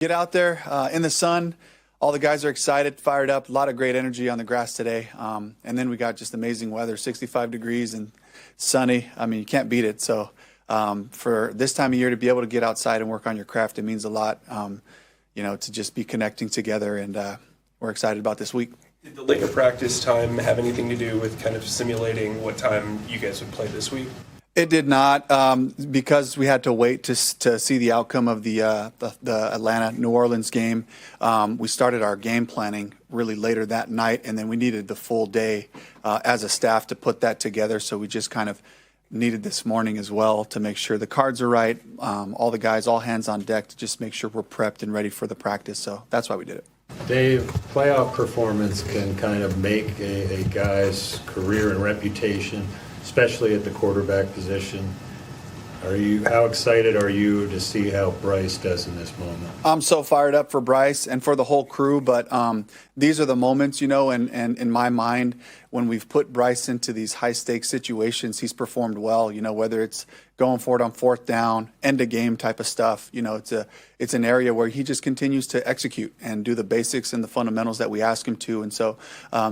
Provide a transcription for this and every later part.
Get out there in the sun. All the guys are excited, fired up, a lot of great energy on the grass today. And then we got just amazing weather, 65 degrees and sunny. I mean, you can't beat it. So for this time of year to be able to get outside and work on your craft, it means a lot, to just be connecting together. And we're excited about this week. Did the later practice time have anything to do with kind of simulating what time you guys would play this week? It did not, because we had to wait to see the outcome of the Atlanta-New Orleans game. We started our game planning really later that night, and then we needed the full day as a staff to put that together. So we just kind of needed this morning as well to make sure the cards are right, all the guys, all hands on deck to just make sure we're prepped and ready for the practice. So that's why we did it. Dave, playoff performance can kind of make a guy's career and reputation, especially at the quarterback position. How excited are you to see how Bryce does in this moment? I'm so fired up for Bryce and for the whole crew, but these are the moments, and in my mind, when we've put Bryce into these high-stakes situations, he's performed well, whether it's going for it on fourth down, end-of-game type of stuff. It's an area where he just continues to execute and do the basics and the fundamentals that we ask him to. And so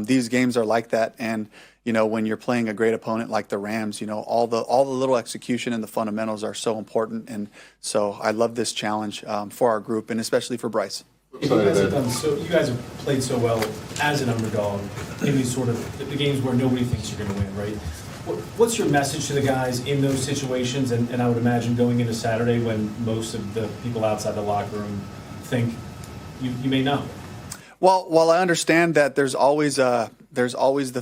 these games are like that. And when you're playing a great opponent like the Rams, all the little execution and the fundamentals are so important. And so I love this challenge for our group and especially for Bryce. You guys have played so well as an underdog in these sort of the games where nobody thinks you're going to win, right? What's your message to the guys in those situations? And I would imagine going into Saturday when most of the people outside the locker room think you may not. Well, I understand that there's always the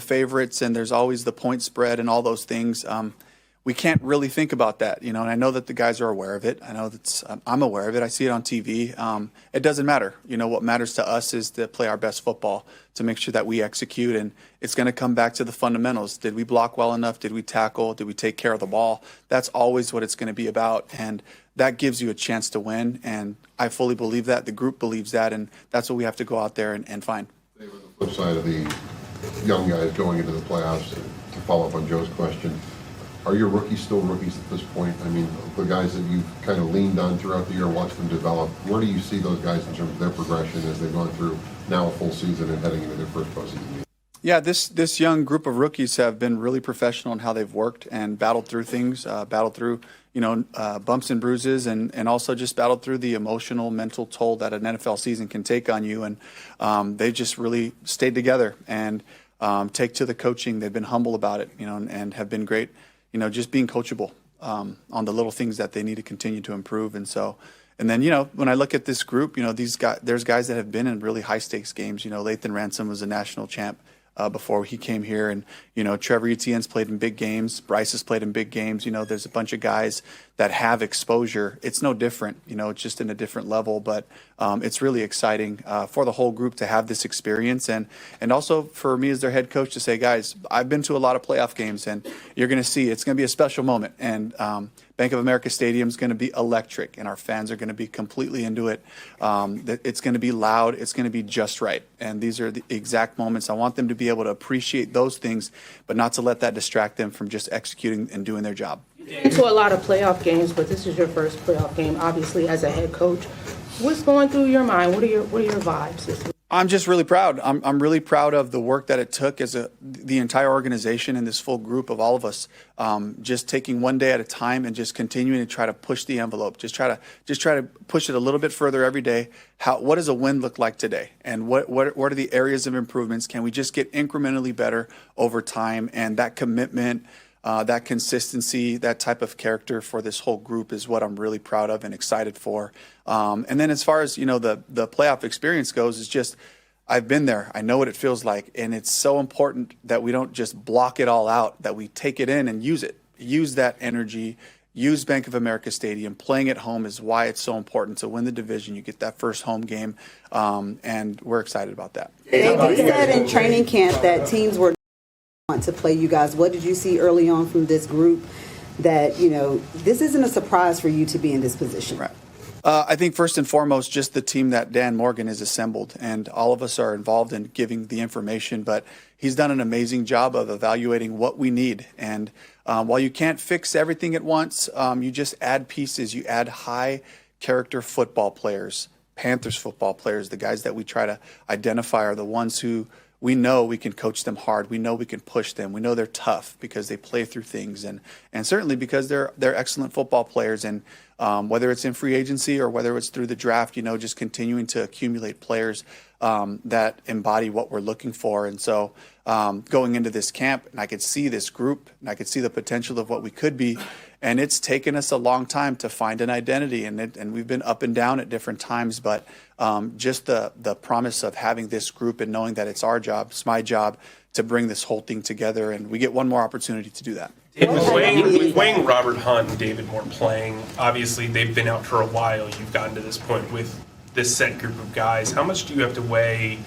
favorites and there's always the point spread and all those things. We can't really think about that, and I know that the guys are aware of it. I know that I'm aware of it. I see it on TV. It doesn't matter. What matters to us is to play our best football, to make sure that we execute, and it's going to come back to the fundamentals. Did we block well enough? Did we tackle? Did we take care of the ball? That's always what it's going to be about, and that gives you a chance to win, and I fully believe that. The group believes that, and that's what we have to go out there and find. Dave, on the flip side of the young guys going into the playoffs, to follow up on Joe's question, are your rookies still rookies at this point? I mean, the guys that you've kind of leaned on throughout the year, watched them develop, where do you see those guys in terms of their progression as they've gone through now a full season and heading into their first postseason game? Yeah, this young group of rookies have been really professional in how they've worked and battled through things, bumps and bruises, and also just battled through the emotional, mental toll that an NFL season can take on you. And they just really stayed together and take to the coaching. They've been humble about it, and have been great. Just being coachable on the little things that they need to continue to improve. And then, when I look at this group, there's guys that have been in really high stakes games. Lathan Ransom was a national champ before he came here. And, Trevor Etienne's played in big games. Bryce has played in big games. There's a bunch of guys that have exposure. It's no different, it's just in a different level. But it's really exciting for the whole group to have this experience. And also for me as their head coach to say, guys, I've been to a lot of playoff games, and you're going to see it's going to be a special moment. And Bank of America Stadium is going to be electric, and our fans are going to be completely into it. It's going to be loud. It's going to be just right. And these are the exact moments. I want them to be able to appreciate those things, but not to let that distract them from just executing and doing their job. To a lot of playoff games, but this is your first playoff game, obviously, as a head coach. What's going through your mind? What are your vibes this week? I'm just really proud. I'm really proud of the work that it took as the entire organization and this full group of all of us, just taking one day at a time and just continuing to try to push the envelope. Just try to push it a little bit further every day. What does a win look like today? And what are the areas of improvements? Can we just get incrementally better over time? And that commitment, that consistency, that type of character for this whole group is what I'm really proud of and excited for. And then as far as, the playoff experience goes, it's just, I've been there. I know what it feels like. And it's so important that we don't just block it all out, that we take it in and use it. Use that energy. Use Bank of America Stadium. Playing at home is why it's so important to win the division. You get that first home game, and we're excited about that. Dave, you said in training camp that teams were want to play you guys. What did you see early on from this group that, this isn't a surprise for you to be in this position? Right. I think first and foremost, just the team that Dan Morgan has assembled, and all of us are involved in giving the information, but he's done an amazing job of evaluating what we need. And while you can't fix everything at once, you just add pieces. You add high character football players Panthers football players, the guys that we try to identify are the ones who we know we can coach them hard. We know we can push them. We know they're tough because they play through things, and certainly because they're excellent football players. And whether it's in free agency or whether it's through the draft, just continuing to accumulate players that embody what we're looking for. And so going into this camp, and I could see this group, and I could see the potential of what we could be. And it's taken us a long time to find an identity, and we've been up and down at different times. But just the promise of having this group and knowing that it's our job, it's my job to bring this whole thing together, and we get one more opportunity to do that. With weighing Robert Hunt and David Moore playing, obviously they've been out for a while. You've gotten to this point with this set group of guys. How much do you have to weigh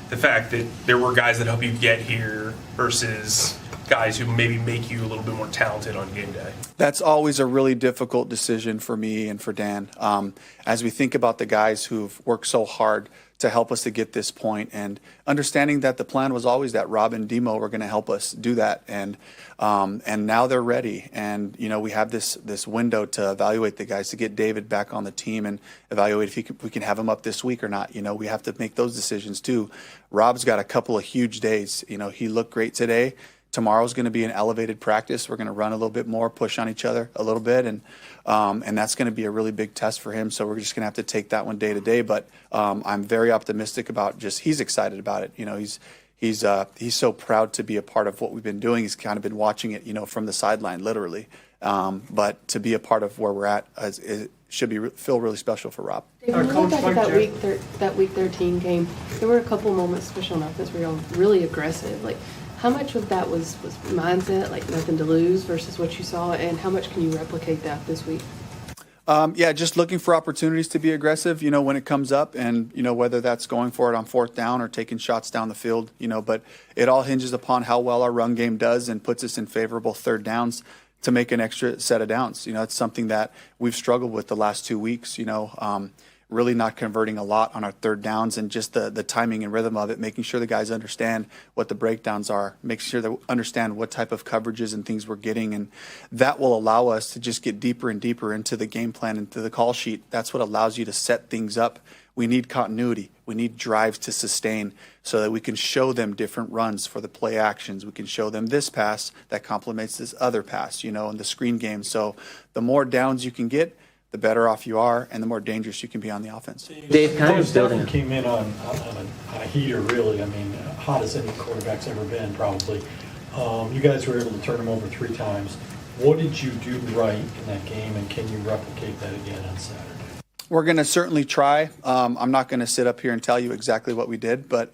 the fact that there were guys that help you get here versus guys who maybe make you a little bit more talented on game day? That's always a really difficult decision for me and for Dan. As we think about the guys who've worked so hard to help us to get this point, and understanding that the plan was always that Rob and Demo were going to help us do that, and now they're ready, and we have this window to evaluate the guys, to get David back on the team and evaluate if we can have him up this week or not. We have to make those decisions too. Rob's got a couple of huge days. He looked great today. Tomorrow's going to be an elevated practice. We're going to run a little bit more, push on each other a little bit, and that's going to be a really big test for him. So we're just going to have to take that one day to day. But I'm very optimistic about he's excited about it. He's so proud to be a part of what we've been doing. He's kind of been watching it, from the sideline, literally. But to be a part of where we're at, it should feel really special for Rob. When you look back at that week 13 game, there were a couple moments, especially on offense, where you're really aggressive. Like, how much of that was mindset, like nothing to lose, versus what you saw, and how much can you replicate that this week? Just looking for opportunities to be aggressive, when it comes up, and, whether that's going for it on fourth down or taking shots down the field, but it all hinges upon how well our run game does and puts us in favorable third downs to make an extra set of downs. It's something that we've struggled with the last 2 weeks, really not converting a lot on our third downs, and just the timing and rhythm of it, making sure the guys understand what the breakdowns are, making sure they understand what type of coverages and things we're getting. And that will allow us to just get deeper and deeper into the game plan, into the call sheet. That's what allows you to set things up. We need continuity. We need drives to sustain so that we can show them different runs for the play actions. We can show them this pass that complements this other pass, in the screen game. So the more downs you can get, the better off you are, and the more dangerous you can be on the offense. Dave, kind of building. Came in on a heater, really. I mean, hottest any quarterback's ever been, probably. You guys were able to turn him over 3 times. What did you do right in that game, and can you replicate that again on Saturday? We're going to certainly try. I'm not going to sit up here and tell you exactly what we did, but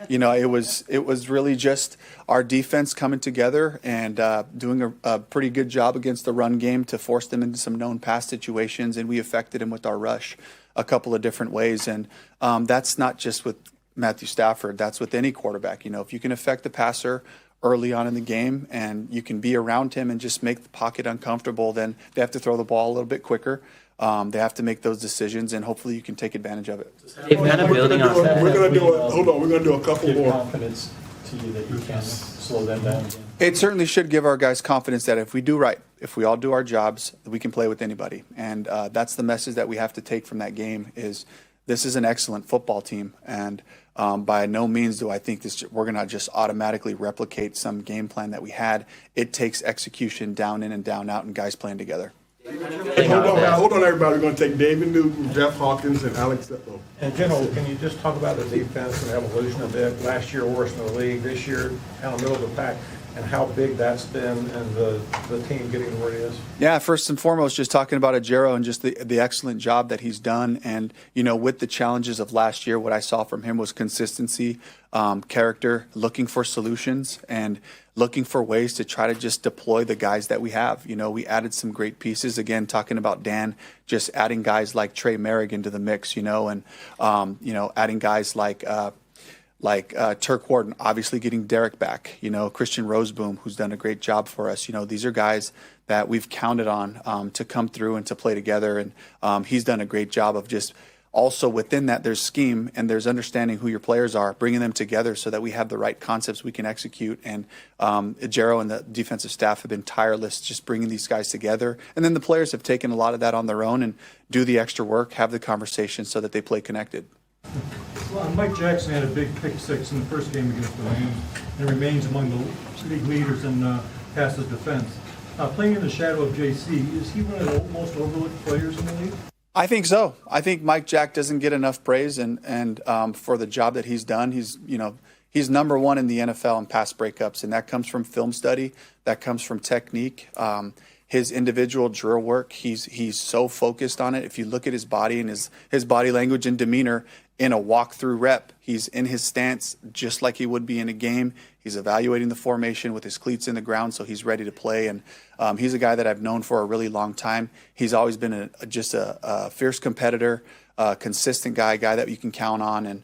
it was really just our defense coming together and doing a pretty good job against the run game to force them into some known pass situations, and we affected them with our rush a couple of different ways. And that's not just with Matthew Stafford. That's with any quarterback. If you can affect the passer early on in the game and you can be around him and just make the pocket uncomfortable, then they have to throw the ball a little bit quicker. They have to make those decisions, and hopefully you can take advantage of it. Dave, kind of building on that. We're going to do a couple give more. Confidence to you that you can slow them down again. It certainly should give our guys confidence that if we do right, if we all do our jobs, we can play with anybody. And that's the message that we have to take from that game is this is an excellent football team. And by no means do I think we're going to just automatically replicate some game plan that we had. It takes execution down in and down out and guys playing together. Hold on, everybody. We're going to take David Newton, Jeff Hawkins, and Alex Zeppo. In general, can you just talk about the defense and evolution a bit? Last year, worst in the league. This year, out in the middle of the pack, and how big that's been, and the team getting where it is? Yeah, first and foremost, just talking about Ajero and just the excellent job that he's done. And, with the challenges of last year, what I saw from him was consistency, character, looking for solutions, and looking for ways to try to just deploy the guys that we have. We added some great pieces. Again, talking about Dan, just adding guys like Trey Merrick into the mix, and, adding guys like Turk Wharton, obviously getting Derek back, Christian Roseboom, who's done a great job for us. These are guys that we've counted on to come through and to play together. And he's done a great job of just also within that, there's scheme and there's understanding who your players are, bringing them together so that we have the right concepts we can execute. And Jero and the defensive staff have been tireless just bringing these guys together. And then the players have taken a lot of that on their own and do the extra work, have the conversation so that they play connected. Well, Mike Jackson had a big pick six in the first game against the Rams and remains among the league leaders in passes defense. Playing in the shadow of JC, is he one of the most overlooked players in the league? I think so. I think Mike Jack doesn't get enough praise, and for the job that he's done. He's number one in the NFL in pass breakups, and that comes from film study. That comes from technique. His individual drill work. He's so focused on it. If you look at his body and his body language and demeanor in a walkthrough rep, he's in his stance just like he would be in a game. He's evaluating the formation with his cleats in the ground, so he's ready to play. And he's a guy that I've known for a really long time. He's always been just a fierce competitor, consistent guy that you can count on,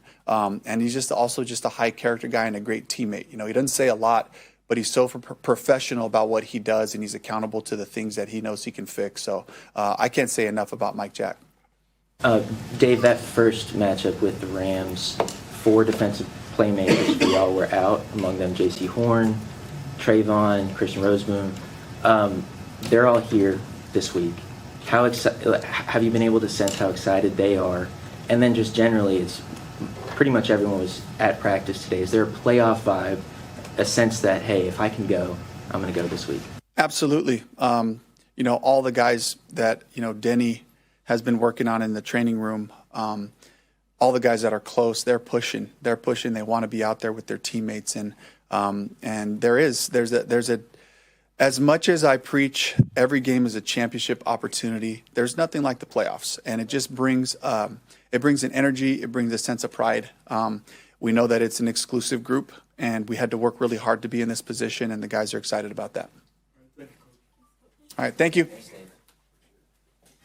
and he's just also just a high character guy and a great teammate. He doesn't say a lot, but he's so professional about what he does, and he's accountable to the things that he knows he can fix. So I can't say enough about Mike Jack. Dave, that first matchup with the Rams, 4 defensive playmakers we all were out, among them J.C. Horn, Trayvon, Christian Rosemoon. They're all here this week. Have you been able to sense how excited they are? And then just generally, it's pretty much everyone was at practice today. Is there a playoff vibe, a sense that, hey, if I can go, I'm going to go this week? Absolutely. All the guys that, Denny has been working on in the training room, all the guys that are close, they're pushing. They want to be out there with their teammates. And there's a, as much as I preach every game is a championship opportunity, there's nothing like the playoffs. And it just brings an energy. It brings a sense of pride. We know that it's an exclusive group, and we had to work really hard to be in this position, and the guys are excited about that. All right, thank you.